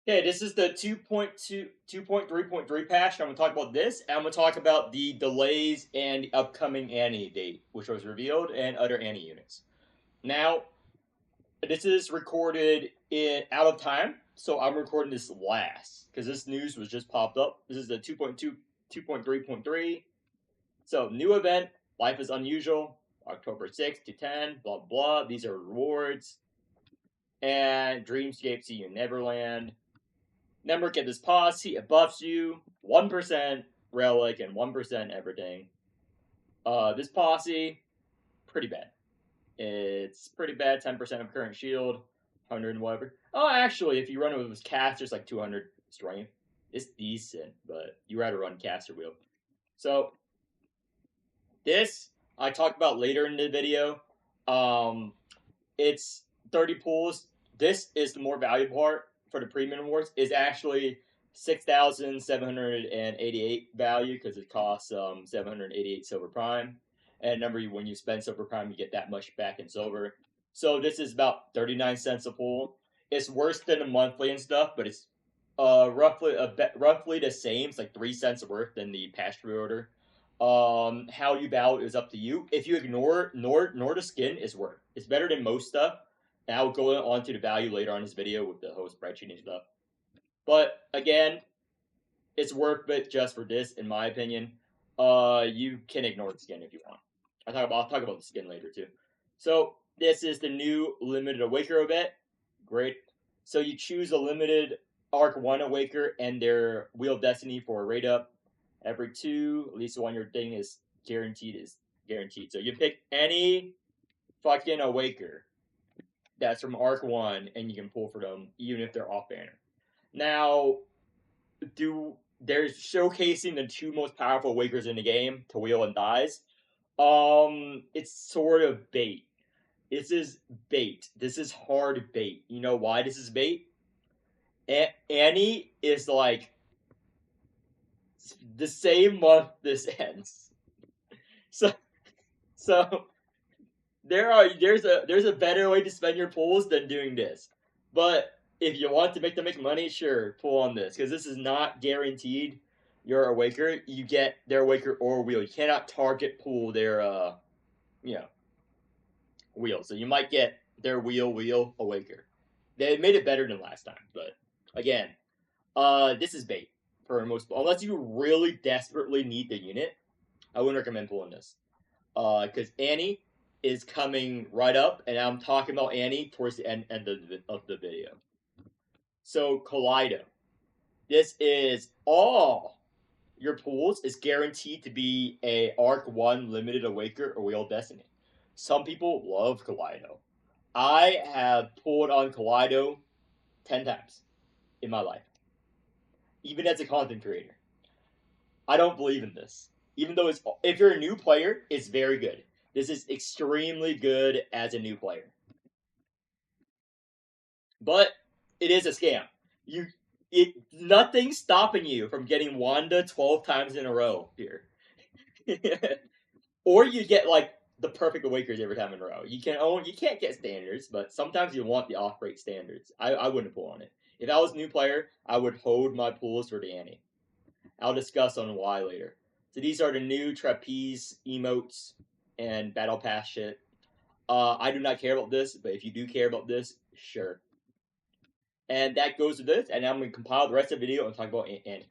Okay, this is the 2.3.3 patch. I'm going to talk about this, and I'm going to talk about the delays and the upcoming Annie date, which was revealed, and other Annie units. Now, this is recorded in out of time, so I'm recording this last, because this news was just popped up. This is the 2.3.3. So, new event, Life is Unusual, October 6th to 10, blah, blah. These are rewards. And Dreamscape, See You in Neverland. Member get this posse, it buffs you, 1% relic and 1% everything. This posse, pretty bad. It's pretty bad, 10% of current shield, 100 and whatever. Oh, actually, if you run it with cast, just like 200 strength. It's decent, but you rather run caster wheel. So, this, I talked about later in the video. It's 30 pulls. This is the more valuable part for the premium awards. Is actually 6,788 value because it costs 788 silver prime. And remember, when you spend silver prime, you get that much back in silver. So this is about 39 cents a pull. It's worse than the monthly and stuff, but it's roughly the same. It's like 3 cents worth than the patch reorder. How you battle is up to you. If you ignore the skin, is worth. It's better than most stuff. And I'll go on to the value later on in this video with the whole spreadsheet and stuff. But again, it's worth it just for this, in my opinion. You can ignore the skin if you want. I'll talk about the skin later too. So this is the new limited Awaker event. Great. So you choose a limited Arc 1 Awaker and their Wheel of Destiny for a rate up. Every 2, at least one your thing is guaranteed. So you pick any fucking Awaker that's from Arc 1 and you can pull for them even if they're off banner. Now, they're showcasing the 2 most powerful Awakers in the game, Tawil and Dies. It's sort of bait. This is bait. This is hard bait. You know why this is bait? Annie is like the same month this ends. So there's a better way to spend your pulls than doing this. But if you want to make them make money, sure, pull on this because this is not guaranteed. Your Awaker, you get their Awaker or wheel. You cannot target pull their wheel. So you might get their wheel Awaker. They made it better than last time, but again, this is bait for most. Unless you really desperately need the unit, I wouldn't recommend pulling this. Because Annie is coming right up, and I'm talking about Annie towards the end of the video. So Kaleido, this is all your pools is guaranteed to be a Arc 1 limited Awaker or Wheel of Destiny. Some people love Kaleido. I have pulled on Kaleido 10 times in my life, even as a content creator. I don't believe in this. Even though if you're a new player, it's very good. This is extremely good as a new player. But it is a scam. Nothing's stopping you from getting Wanda 12 times in a row here. Or you get like the perfect Awakers every time in a row. You can't get standards, but sometimes you want the off-break standards. I wouldn't pull on it. If I was a new player, I would hold my pulls for Danny. I'll discuss on why later. So these are the new trapeze emotes and battle pass shit. I do not care about this, but if you do care about this, sure. And that goes with this, and now I'm going to compile the rest of the video and talk about Annie.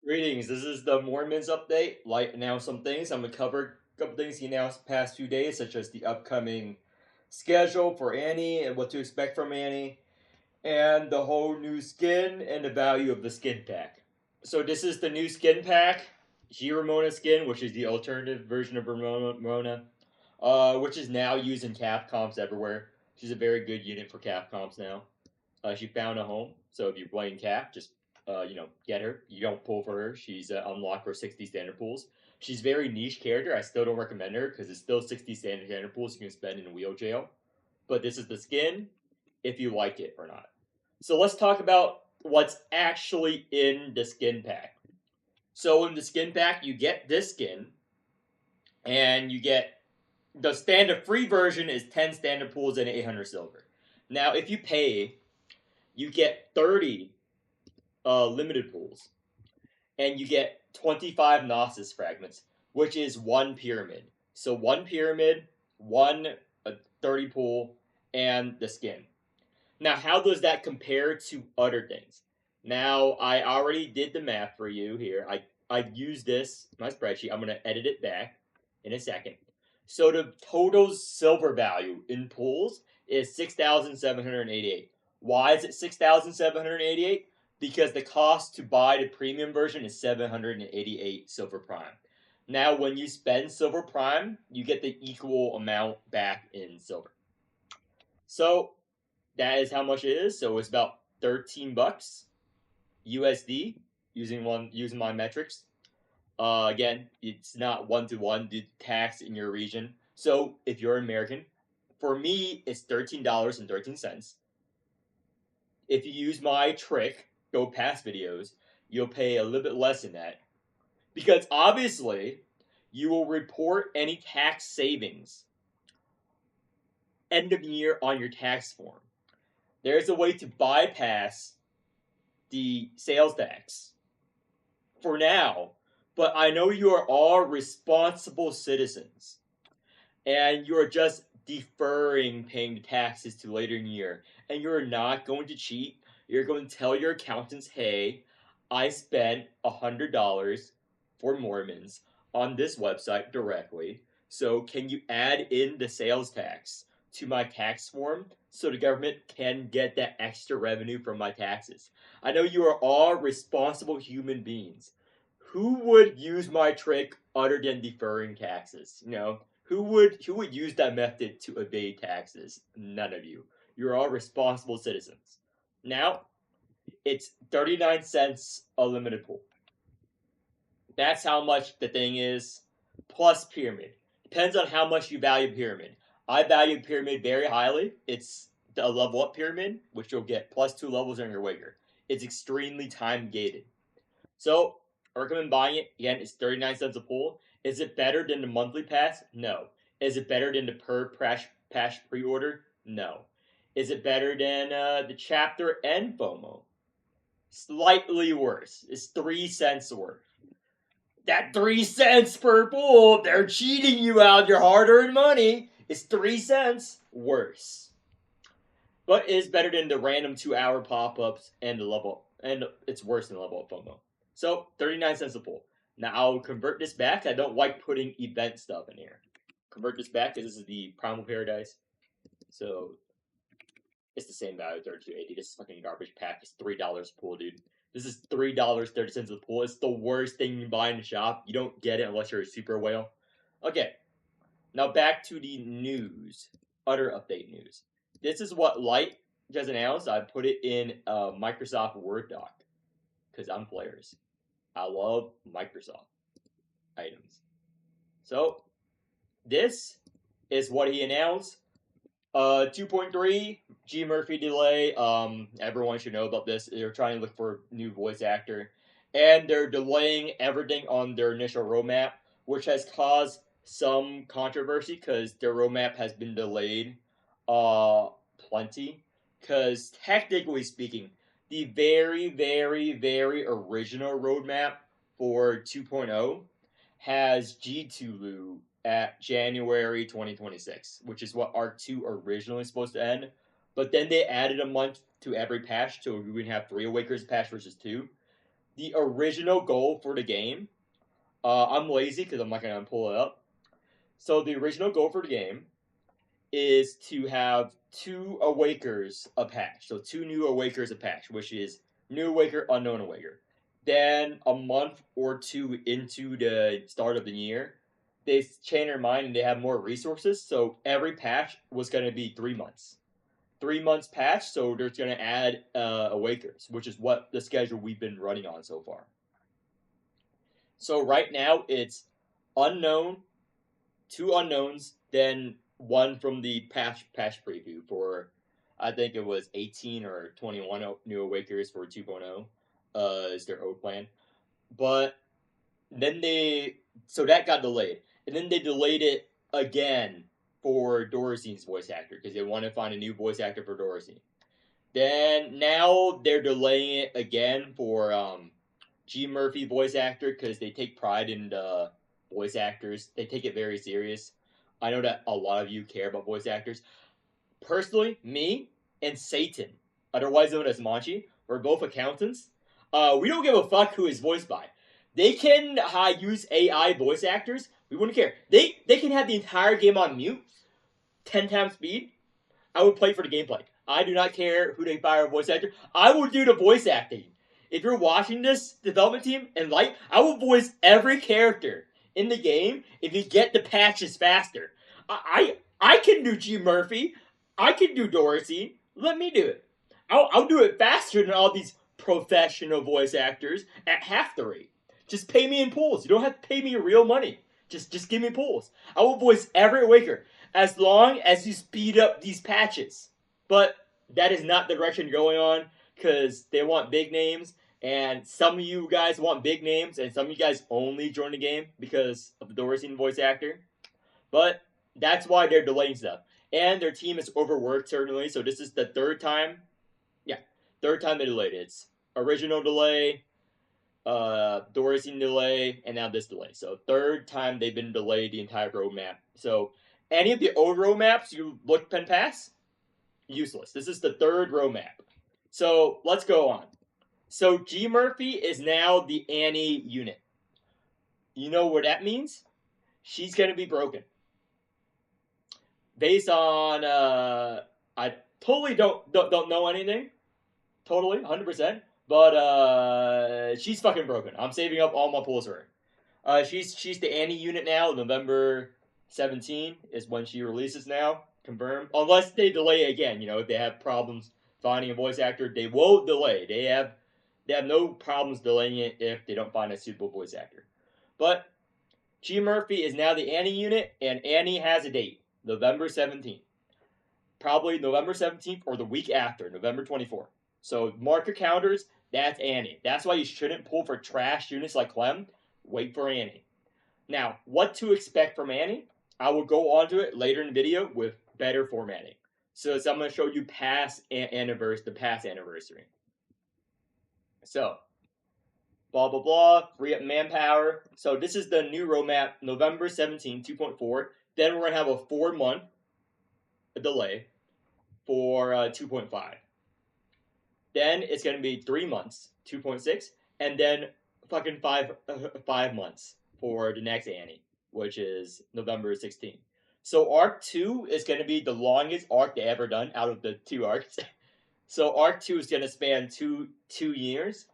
Greetings, this is the Morimens update. Like, announce some things. I'm going to cover a couple things he announced the past 2 days, such as the upcoming schedule for Annie and what to expect from Annie, and the whole new skin and the value of the skin pack. So this is the new skin pack, GRamona skin, which is the alternative version of Ramona, which is now used in Capcoms everywhere. She's a very good unit for Capcoms now. She found a home, so if you're playing Cap, just get her. You don't pull for her. She's unlocked for 60 standard pools. She's very niche character. I still don't recommend her because it's still 60 standard pools you can spend in wheel jail. But this is the skin, if you like it or not. So let's talk about what's actually in the skin pack. So in the skin pack, you get this skin, and you get the standard free version is 10 standard pools and 800 silver. Now, if you pay, you get 30 limited pools, and you get 25 Gnosis fragments, which is one pyramid. So one pyramid, one 30 pool, and the skin. Now, how does that compare to other things? Now, I already did the math for you here. I used this, my spreadsheet. I'm going to edit it back in a second. So the total silver value in pools is 6,788. Why is it 6,788? Because the cost to buy the premium version is 788 silver prime. Now, when you spend silver prime, you get the equal amount back in silver. So that is how much it is. So it's about $13 USD using my metrics. Again, it's not 1-to-1 due to tax in your region. So if you're American, for me it's $13.13. If you use my trick, go past videos, you'll pay a little bit less than that. Because obviously, you will report any tax savings end of year on your tax form. There's a way to bypass the sales tax for now, but I know you are all responsible citizens, and you are just deferring paying the taxes to later in the year, and you're not going to cheat. You're going to tell your accountants, hey, I spent $100 for Morimens on this website directly, so can you add in the sales tax to my tax form so the government can get that extra revenue from my taxes? I know you are all responsible human beings. Who would use my trick other than deferring taxes? Who would use that method to evade taxes? None of you. You're all responsible citizens. Now, it's 39 cents a limited pool. That's how much the thing is, plus pyramid. Depends on how much you value pyramid. I value pyramid very highly. It's the level up pyramid, which you'll get plus 2 levels on your wager. It's extremely time gated. So, I recommend buying it. Again, it's 39 cents a pool. Is it better than the monthly pass? No. Is it better than the per pass pre-order? No. Is it better than the chapter and FOMO? Slightly worse. It's 3 cents worth. That 3 cents per pool, they're cheating you out of your hard-earned money. It's 3 cents worse. But it's better than the random 2-hour pop-ups and the level, and it's worse than level up FOMO. So 39 cents a pool. Now I'll convert this back. I don't like putting event stuff in here. Convert this back because this is the Primal Paradise. So it's the same value, $32.80. This fucking garbage pack is $3 a pool, dude. This is $3.30 a pool. It's the worst thing you can buy in the shop. You don't get it unless you're a super whale. Okay, now back to the news. Other update news. This is what Light just announced. I put it in a Microsoft Word doc because I'm players. I love Microsoft items. So this is what he announced. 2.3 G Murphy delay. Everyone should know about this. They're trying to look for a new voice actor, and they're delaying everything on their initial roadmap, which has caused some controversy because their roadmap has been delayed plenty. Because technically speaking, the very, very, very original roadmap for 2.0 has G2Lu at January 2026, which is what Arc 2 originally supposed to end. But then they added a month to every patch, so we would have 3 Awakers patch versus 2. The original goal for the game, I'm lazy because I'm not going to pull it up. So the original goal for the game is to have 2 Awakers a patch. So 2 new Awakers a patch, which is New Awaker, Unknown Awaker. Then a month or 2 into the start of the year, they change their mind and they have more resources. So every patch was going to be 3 months. 3 months patch, so they're going to add Awakers, which is what the schedule we've been running on so far. So right now it's unknown, 2 unknowns, then 1 from the patch preview for, I think it was 18 or 21 new Awakers for 2.0 is their old plan. But then so that got delayed. And then they delayed it again for Dorothy's voice actor because they want to find a new voice actor for Dorothy. Then now they're delaying it again for G Murphy voice actor because they take pride in the voice actors. They take it very serious. I know that a lot of you care about voice actors. Personally, me and Satan, otherwise known as Manchi, we're both accountants. We don't give a fuck who is voiced by. They can use AI voice actors. We wouldn't care. They can have the entire game on mute, 10 times speed. I would play for the gameplay. I do not care who they fire a voice actor. I will do the voice acting. If you're watching this development team and like, I will voice every character in the game if you get the patches faster. I can do G Murphy. I can do Dorsey. Let me do it. I'll do it faster than all these professional voice actors at half the rate. Just pay me in pools. You don't have to pay me real money. Just give me pools. I will voice every Awaker as long as you speed up these patches. But that is not the direction going on because they want big names, and some of you guys want big names, and some of you guys only join the game because of the Dorsey voice actor. But that's why they're delaying stuff. And their team is overworked, certainly, so this is the third time. Yeah, third time they delayed it. It's original delay, Dorsey delay, and now this delay. So third time they've been delayed the entire roadmap. So any of the old roadmaps you looked and pass, useless. This is the third roadmap. So let's go on. So G Murphy is now the Annie unit. You know what that means? She's gonna be broken. Based on I totally don't know anything. Totally, 100%. But she's fucking broken. I'm saving up all my pools for her. She's the Annie unit now. November 17 is when she releases now. Confirmed. Unless they delay again. You know, if they have problems finding a voice actor, they will delay. They have no problems delaying it if they don't find a suitable voice actor. But G Murphy is now the Annie unit, and Annie has a date. November 17th. Probably November 17th or the week after, November 24th. So mark your calendars, that's Annie. That's why you shouldn't pull for trash units like Clem. Wait for Annie. Now, what to expect from Annie? I will go on to it later in the video with better formatting. So I'm going to show you the past anniversary. So, blah, blah, blah, free up manpower. So this is the new roadmap, November 17, 2.4. Then we're going to have a 4-month delay for 2.5. Then it's going to be 3 months, 2.6, and then fucking 5 months for the next Annie, which is November 16th. So Arc 2 is going to be the longest arc they ever done out of the 2 arcs. So Arc 2 is going to span two years,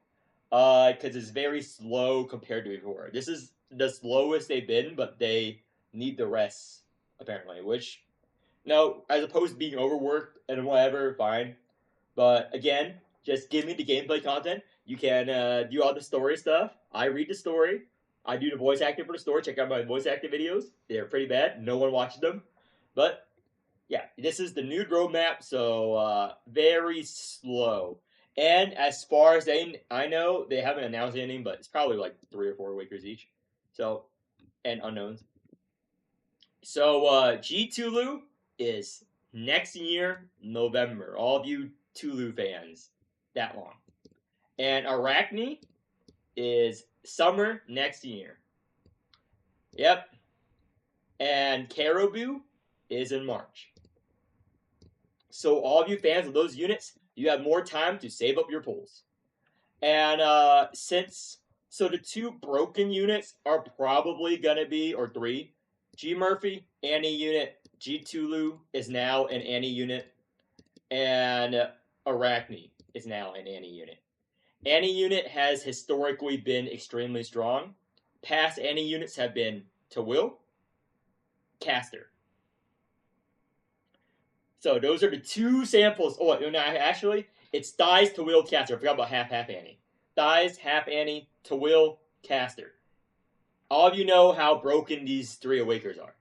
because it's very slow compared to before. This is the slowest they've been, but they need the rest, apparently, which, no, as opposed to being overworked and whatever, fine. But again, just give me the gameplay content. You can do all the story stuff. I read the story. I do the voice acting for the story. Check out my voice acting videos. They're pretty bad. No one watches them. But yeah, this is the new roadmap, so very slow. And as far as I know, they haven't announced anything, but it's probably like 3 or 4 Wakers each. So, and unknowns. So G Tulu is next year, November. All of you Tulu fans, that long. And Arachne is summer next year. Yep. And Caribou is in March. So all of you fans of those units, you have more time to save up your pools. And so the 2 broken units are probably going to be, or 3, G Murphy, Annie unit, G Tulu is now an Annie unit, and Arachne is now an Annie unit. Annie unit has historically been extremely strong. Past Annie units have been Tawil, Caster. So those are the 2 samples. Oh, no, actually, it's Thighs, Tawil, Caster. I forgot about half Annie. Thighs, half Annie, Tawil, Caster. All of you know how broken these 3 Awakers are.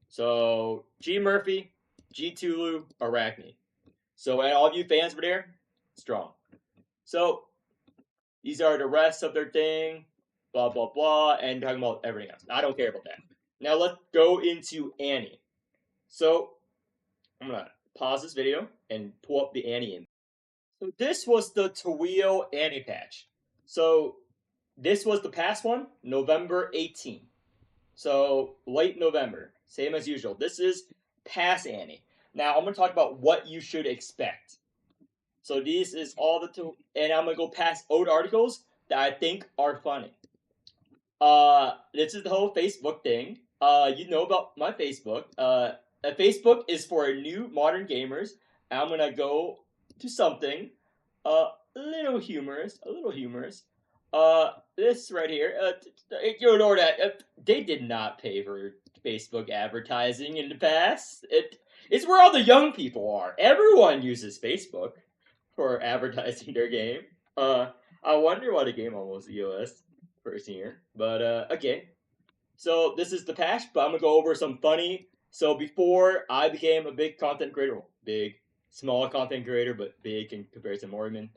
So G Murphy, G Tulu, Arachne. So all of you fans over there, strong. So these are the rest of their thing, blah, blah, blah, and talking about everything else. I don't care about that. Now let's go into Annie. So I'm going to pause this video and pull up the Annie image. This was the Tawil Annie patch. So this was the past one, November 18th. So late November, same as usual. This is past Annie. Now I'm gonna talk about what you should expect. So this is all and I'm gonna go past old articles that I think are funny. This is the whole Facebook thing. You know about my Facebook. Facebook is for new modern gamers. I'm gonna go to something, a little humorous, a little humorous. This right here. You know that they did not pay for Facebook advertising in the past. It's where all the young people are. Everyone uses Facebook for advertising their game. I wonder why the game almost EOS first year. But okay. So this is the patch, but I'm gonna go over some funny. So before I became a big content creator, big, small content creator, but big in comparison to Morimens.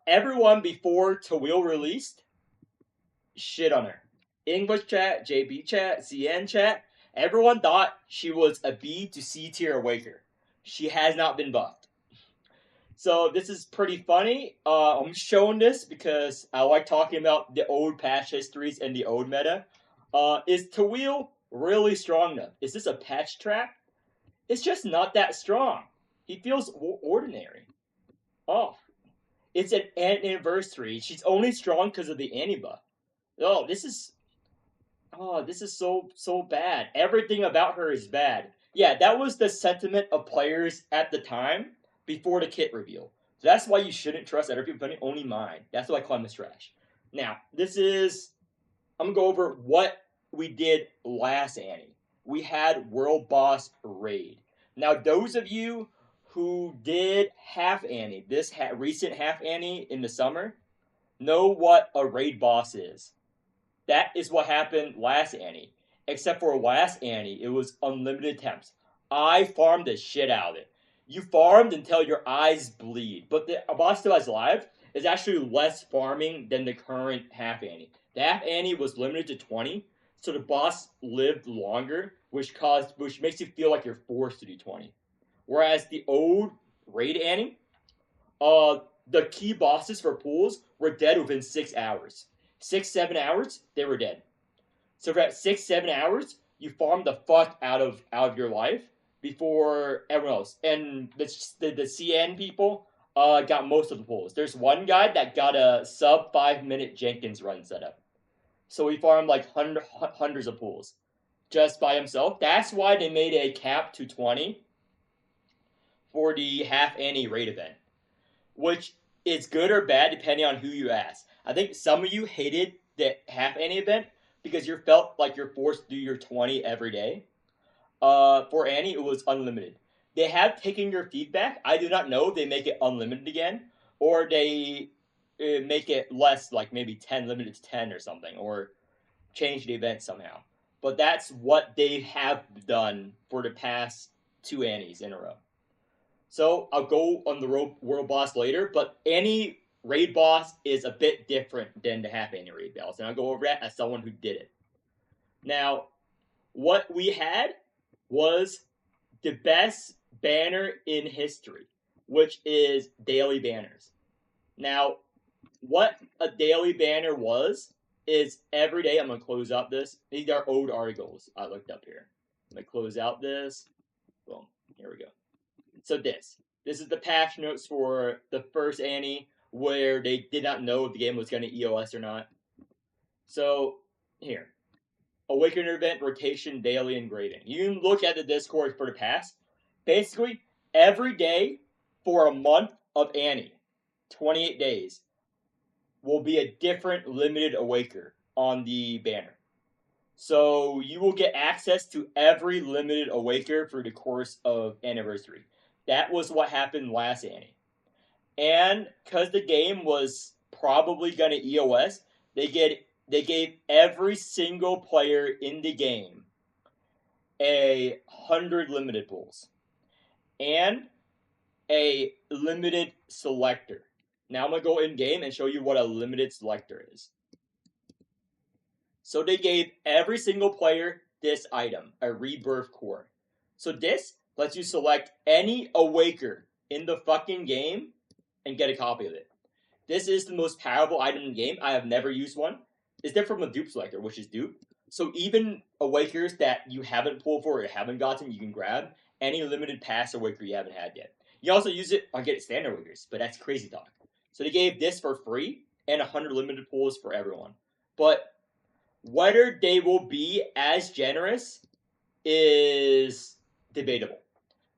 Everyone before Tawil released shit on her. English chat, JB chat, CN chat. Everyone thought she was a B to C tier Awaker. She has not been buffed. So this is pretty funny. I'm showing this because I like talking about the old patch histories and the old meta. Is Tawil really strong enough? Is this a patch trap? It's just not that strong. He feels ordinary. Oh, it's an anniversary. She's only strong because of the anti buff. Oh, this is so bad. Everything about her is bad. Yeah, that was the sentiment of players at the time before the kit reveal. So that's why you shouldn't trust other people's opinion, only mine. That's why I call this trash. Now, I'm gonna go over what we did last Annie. We had World Boss Raid. Now, those of you who did half Annie, this recent half Annie in the summer, know what a raid boss is. That is what happened last Annie. Except for last Annie, it was unlimited attempts. I farmed the shit out of it. You farmed until your eyes bleed. But the boss still has live is actually less farming than the current half Annie. The half Annie was limited to 20, so the boss lived longer, which makes you feel like you're forced to do 20. Whereas the old raid Annie, the key bosses for pools were dead within 6 hours. 6-7 hours, they were dead. So for that 6-7 hours, you farm the fuck out of your life before everyone else. And the CN people got most of the pools. There's one guy that got a sub 5-minute Jenkins run setup. So he farmed like hundreds of pools just by himself. That's why they made a cap to 20 for the half Annie raid event, which is good or bad depending on who you ask. I think some of you hated the half Annie event because you felt like you're forced to do your 20 every day. For Annie, it was unlimited. They have taken your feedback. I do not know if they make it unlimited again or they make it less, like maybe 10, limited to 10 or something, or change the event somehow. But that's what they have done for the past 2 Annies in a row. So I'll go on the world boss later, but Annie raid boss is a bit different than the half Annie raid boss, and I'll go over that as someone who did it. Now, what we had was the best banner in history, which is daily banners. Now, what a daily banner was is every day. I'm gonna close out this. These are old articles I looked up here. I'm gonna close out this. Boom. Here we go. So this is the patch notes for the first Annie where they did not know if the game was going to EOS or not. So here, Awakener event, rotation, daily, and grading. You can look at the Discord for the past. Basically, every day for a month of Annie, 28 days, will be a different limited Awaker on the banner. So you will get access to every limited Awaker through the course of Anniversary. That was what happened last Annie. And because the game was probably going to EOS, they gave every single player in the game 100 limited pools and a limited selector. Now I'm going to go in game and show you what a limited selector is. So they gave every single player this item, a rebirth core. So this lets you select any Awaker in the fucking game and get a copy of it. This is the most powerful item in the game. I have never used one. It's different from the dupe selector, which is dupe. So even awakers that you haven't pulled for or haven't gotten, you can grab any limited pass awaker you haven't had yet. You also use it on get standard awakers, but that's crazy talk. So they gave this for free and 100 limited pulls for everyone. But whether they will be as generous is debatable.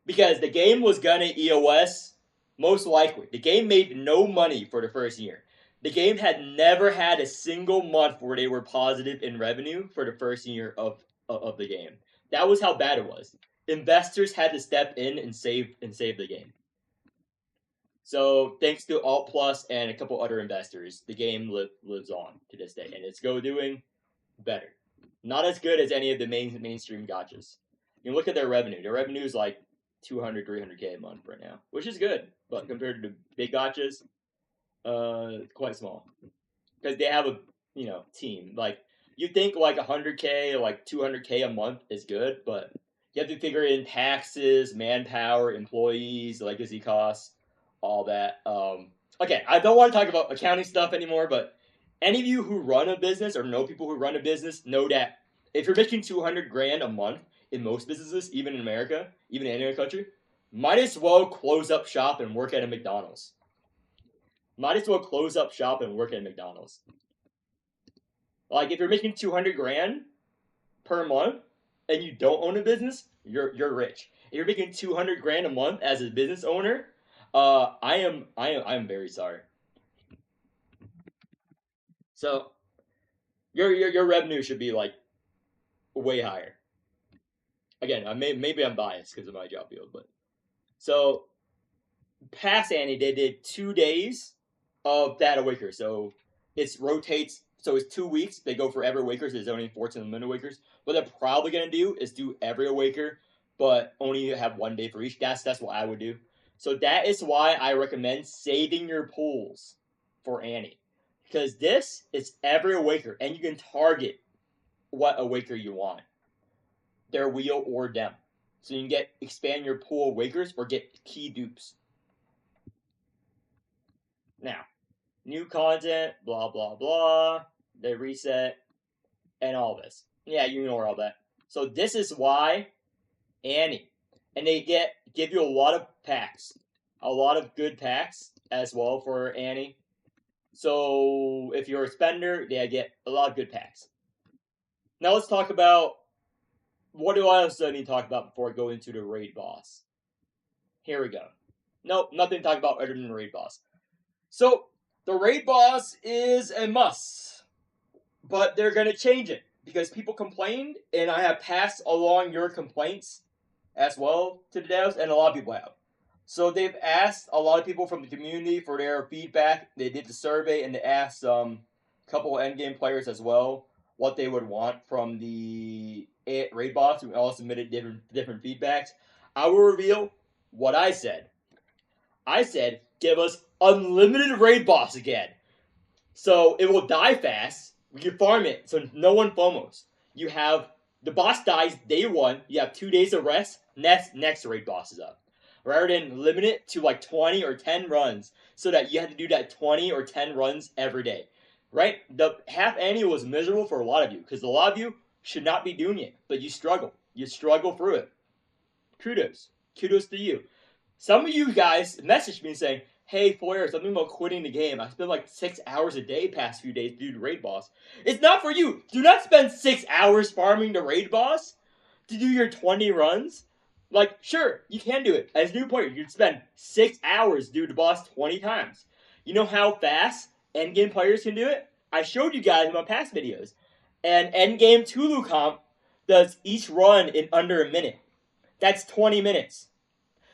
Because the game was gonna EOS, most likely. The game made no money for the first year. The game had never had a single month where they were positive in revenue for the first year of the game. That was how bad it was. Investors had to step in and save the game. So thanks to Alt Plus and a couple other investors, the game lives on to this day, and it's doing better. Not as good as any of the mainstream gachas. You look at their revenue. Their revenue is like 200, 300K a month right now, which is good, but compared to the big gachas, quite small. Because they have a team. Like you think like 100K or like 200K a month is good, but you have to figure in taxes, manpower, employees, legacy costs, all that. Okay, I don't want to talk about accounting stuff anymore, but any of you who run a business or know people who run a business know that if you're making 200 grand a month in most businesses, even in America, even in any other country, might as well close up shop and work at a McDonald's. Might as well close up shop and work at McDonald's. Like if you're making 200 grand per month and you don't own a business, you're rich. If you're making 200 grand a month as a business owner, I am very sorry. So your revenue should be like way higher. Again, maybe I'm biased because of my job field, but so past Annie, they did 2 days of that awaker. So it rotates. So it's 2 weeks. They go for every awaker. So there's only 14 limited awakers. What they're probably gonna do is do every awaker, but only have 1 day for each. That's what I would do. So that is why I recommend saving your pools for Annie, because this is every awaker, and you can target what awaker you want, their wheel or them. So you can expand your pool of awakers or get key dupes. Now, new content, blah blah blah. They reset and all this. Yeah, you ignore all that. So this is why Annie, and they give you a lot of packs, a lot of good packs as well for Annie. So if you're a spender, they get a lot of good packs. Now let's talk about what do I also need to talk about before I go into the raid boss. Here we go. Nope, nothing to talk about other than the raid boss. So the raid boss is a must, but they're gonna change it because people complained, and I have passed along your complaints as well to the devs, and a lot of people have. So they've asked a lot of people from the community for their feedback. They did the survey, and they asked a couple of endgame players as well what they would want from the raid boss, who all submitted different feedbacks. I will reveal what I said. I said, give us unlimited raid boss again. So it will die fast. We can farm it, so no one FOMOs. You have the boss dies day 1. You have 2 days of rest. Next raid boss is up. Rather than limit it to like 20 or 10 runs, so that you have to do that 20 or 10 runs every day. Right? The half annual was miserable for a lot of you, because a lot of you should not be doing it, but you struggle. You struggle through it. Kudos. Kudos to you. Some of you guys messaged me saying, hey, Foyer, something about quitting the game. I spent like 6 hours a day past few days to do the raid boss. It's not for you. Do not spend 6 hours farming the raid boss to do your 20 runs. Like, sure, you can do it. As a new player, you can spend 6 hours to do the boss 20 times. You know how fast endgame players can do it? I showed you guys in my past videos. And endgame Tulu comp does each run in under a minute. That's 20 minutes.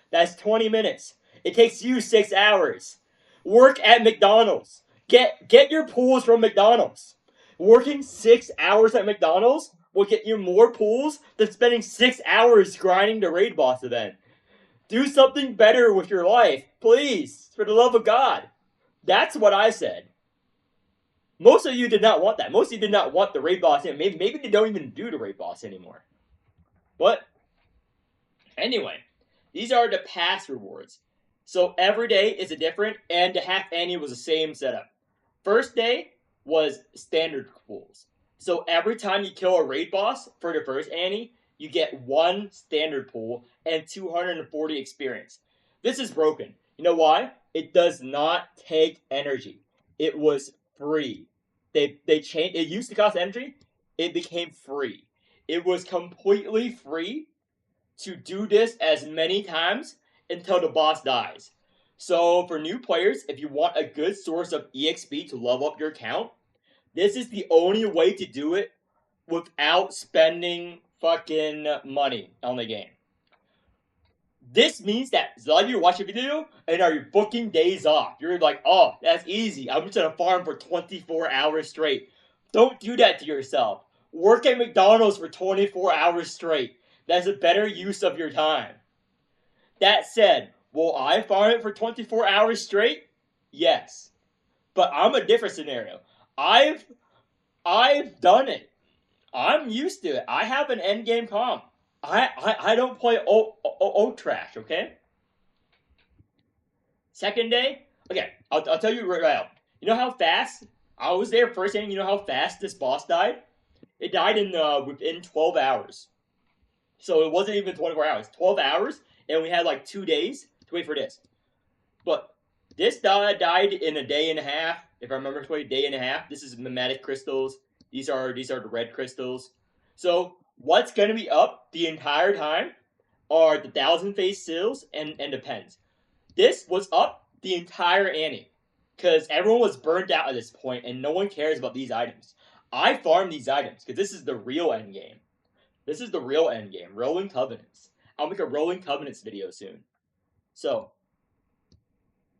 That's 20 minutes. It takes you 6 hours. Work at McDonald's. Get your pools from McDonald's. Working 6 hours at McDonald's will get you more pools than spending 6 hours grinding the raid boss event. Do something better with your life, please, for the love of God. That's what I said. Most of you did not want that. Most of you did not want the raid boss. Maybe they don't even do the raid boss anymore. But anyway, these are the past rewards. So every day is a different, and the half ante was the same setup. First day was standard pools. So every time you kill a raid boss for the first ante, you get one standard pool and 240 experience. This is broken. You know why? It does not take energy. It was free. They changed. It used to cost energy. It became free. It was completely free to do this as many times until the boss dies. So for new players, if you want a good source of EXP to level up your account, this is the only way to do it without spending fucking money on the game. This means that a lot of you watch a video and are booking days off. You're like, oh, that's easy. I'm just gonna farm for 24 hours straight. Don't do that to yourself. Work at McDonald's for 24 hours straight. That's a better use of your time. That said, will I farm it for 24 hours straight? Yes. But I'm a different scenario. I've done it. I'm used to it. I have an end game comp. I don't play old trash, okay? Second day, okay, I'll tell you right now. You know how fast I was there first day? You know how fast this boss died? It died in within 12 hours. So it wasn't even 24 hours. 12 hours, and we had like 2 days to wait for this. But this died in a day and a half. If I remember correctly, day and a half. This is mimetic crystals. These are the red crystals. So what's gonna be up the entire time are the 1,000 face seals and the pens. This was up the entire ante because everyone was burnt out at this point and no one cares about these items. I farm these items because this is the real end game. This is the real end game. Rolling Covenants. I'll make a Rolling Covenants video soon. So,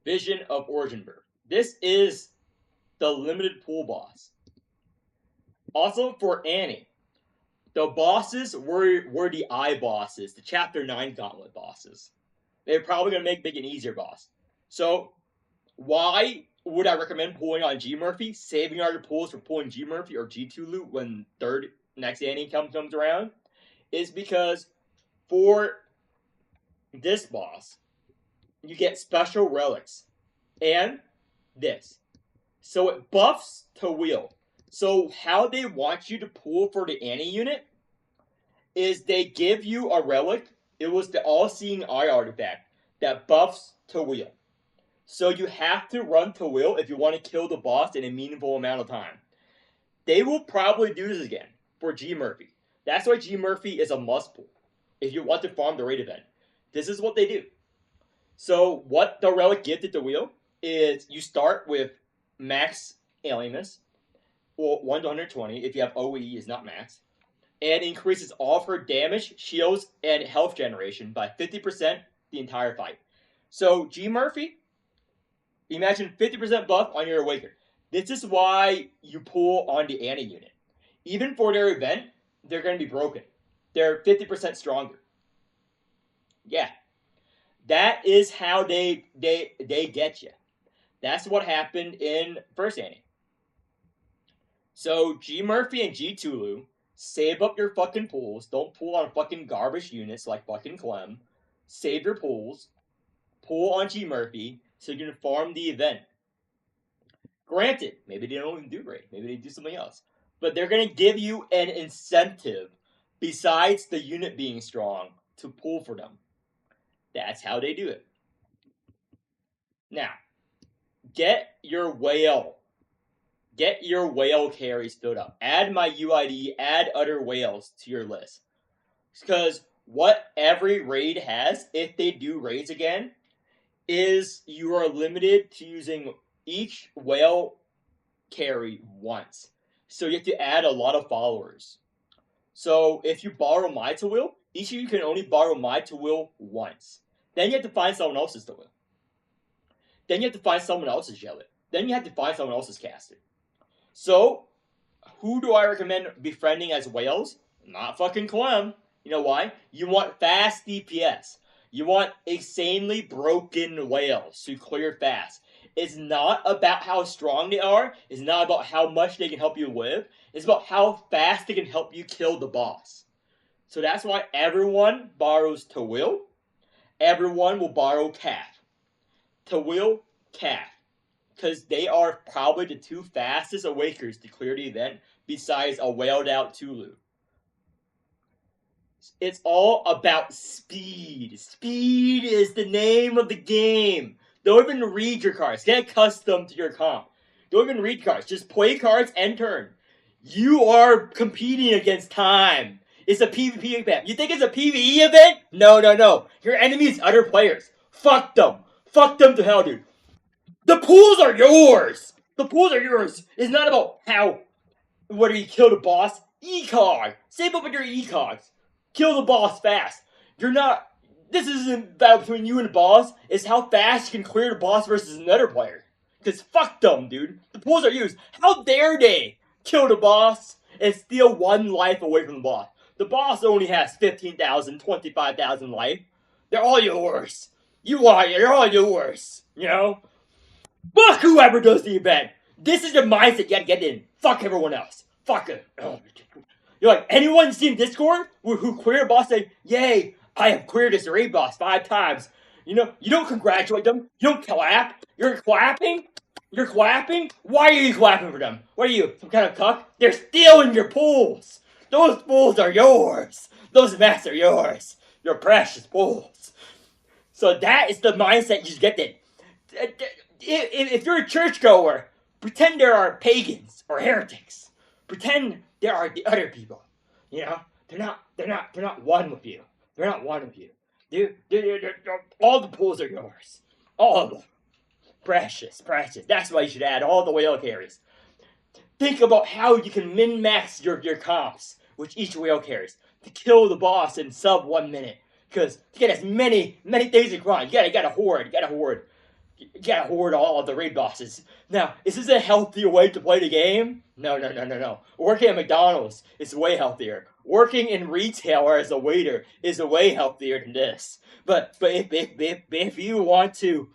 Vision of Origin Birth. This is the limited pool boss. Also for Annie, the bosses were the eye bosses, the Chapter 9 Gauntlet bosses. They're probably going to make an easier boss. So, why would I recommend pulling on G Murphy? Saving all your pulls for pulling G Murphy or G2 loot when next Annie comes around? Is because for this boss, you get special relics. And this. So it buffs to wheel. So how they want you to pull for the Annie unit is they give you a relic. It was the all-seeing eye artifact that buffs to wheel. So you have to run to wheel if you want to kill the boss in a meaningful amount of time. They will probably do this again for G Murphy. That's why G Murphy is a must pull if you want to farm the raid event. This is what they do. So what the relic gives to wheel is you start with max alienness, well, 1 to 120 if you have OE is not max, and increases all of her damage, shields, and health generation by 50% the entire fight. So G Murphy, imagine 50% buff on your Awaker. This is why you pull on the Annie unit. Even for their event, they're going to be broken. They're 50% stronger. Yeah. That is how they get you. That's what happened in first Annie. So G Murphy and G Tulu, save up your fucking pools. Don't pull on fucking garbage units like fucking Clem. Save your pools. Pull on G Murphy so you can farm the event. Granted, maybe they don't even do raid. Maybe they do something else. But they're going to give you an incentive besides the unit being strong to pull for them. That's how they do it. Now, get your whale. Get your whale carries filled up. Add my UID, add other whales to your list. Because what every raid has, if they do raids again, is you are limited to using each whale carry once. So you have to add a lot of followers. So if you borrow my to will, each of you can only borrow my to will once. Then you have to find someone else's to will. Then you have to find someone else's yell it. Then you have to find someone else's cast it. So, who do I recommend befriending as whales? Not fucking Clem. You know why? You want fast DPS. You want insanely broken whales to clear fast. It's not about how strong they are. It's not about how much they can help you live. It's about how fast they can help you kill the boss. So that's why everyone borrows to will. Everyone will borrow Calf. to Will, Calf, because they are probably the two fastest awakers to clear the event besides a whaled out Tulu. It's all about speed. Speed is the name of the game. Don't even read your cards. Get accustomed to your comp. Don't even read cards. Just play cards and turn. You are competing against time. It's a PvP event. You think it's a PvE event? No, no, no. Your enemy is other players. Fuck them. Fuck them to hell, dude. The pools are yours. The pools are yours. It's not about how whether you kill the boss. Ecog. Save up with your ecogs. Kill the boss fast. You're not. This isn't battle between you and the boss. It's how fast you can clear the boss versus another player. Because fuck them, dude. The pools are used. How dare they kill the boss and steal one life away from the boss? The boss only has 15,000, 25,000 life. They're all yours. You're all yours. You know? Fuck whoever does the event. This is the mindset you gotta get in. Fuck everyone else. Fuck it. You're like, anyone seen Discord who cleared a boss say, yay, I have cleared this raid boss 5 times. You know, you don't congratulate them. You don't clap. You're clapping. You're clapping? Why are you clapping for them? What are you, some kind of cuck? They're stealing your pools. Those pools are yours. Those mats are yours. Your precious pools. So that is the mindset you get in. If you're a churchgoer, pretend there are pagans or heretics. Pretend there are the other people. You know, they're not one with you. They're not one with you. All the pools are yours. All of them. Precious, precious. That's why you should add all the whale carries. Think about how you can min-max your comps with each whale carries to kill the boss in sub 1 minute. Because to get as many things as you want, you gotta hoard. You gotta hoard all of the raid bosses. Now, is this a healthier way to play the game? No. Working at McDonald's is way healthier. Working in retail or as a waiter is way healthier than this. But if you want to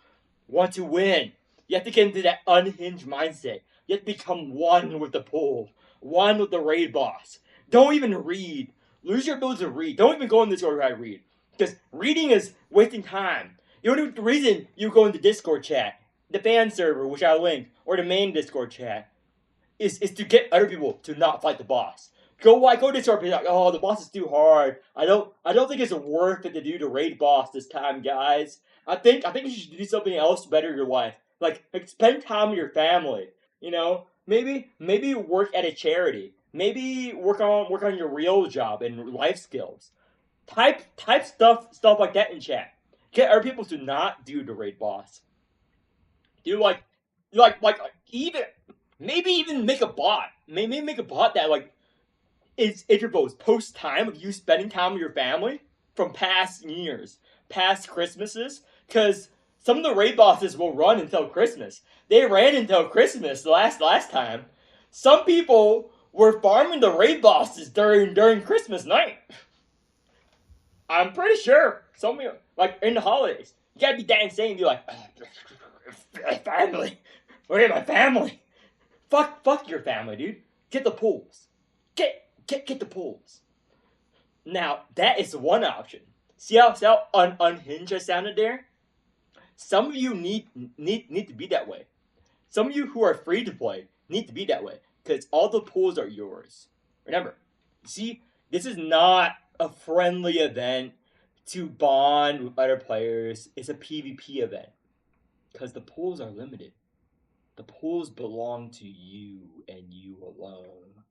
win, you have to get into that unhinged mindset. You have to become one with the pool, one with the raid boss. Don't even read. Lose your ability to read. Don't even go in this order I read. Because reading is wasting time. The reason you go into Discord chat, the fan server, which I'll link, or the main Discord chat, is to get other people to not fight the boss. Go Discord and be like, oh, the boss is too hard. I don't think it's worth it to do the raid boss this time, guys. I think you should do something else to better your life. Like spend time with your family. You know, maybe work at a charity. Maybe work on your real job and life skills. Type stuff like that in chat. Get other people to not do the raid boss. Do like even maybe even make a bot. Maybe make a bot that like is intervals post time of you spending time with your family from past years, past Christmases, because some of the raid bosses will run until Christmas. They ran until Christmas last time. Some people were farming the raid bosses during Christmas night. I'm pretty sure some of you, like in the holidays, you gotta be that insane and be like, family, where my family? Fuck your family, dude. Get the pools. Get the pools. Now that is one option. See how unhinged I sounded there? Some of you need to be that way. Some of you who are free to play need to be that way because all the pools are yours. Remember, see, this is not a friendly event to bond with other players. It's a PvP event because the pools are limited. The pools belong to you and you alone.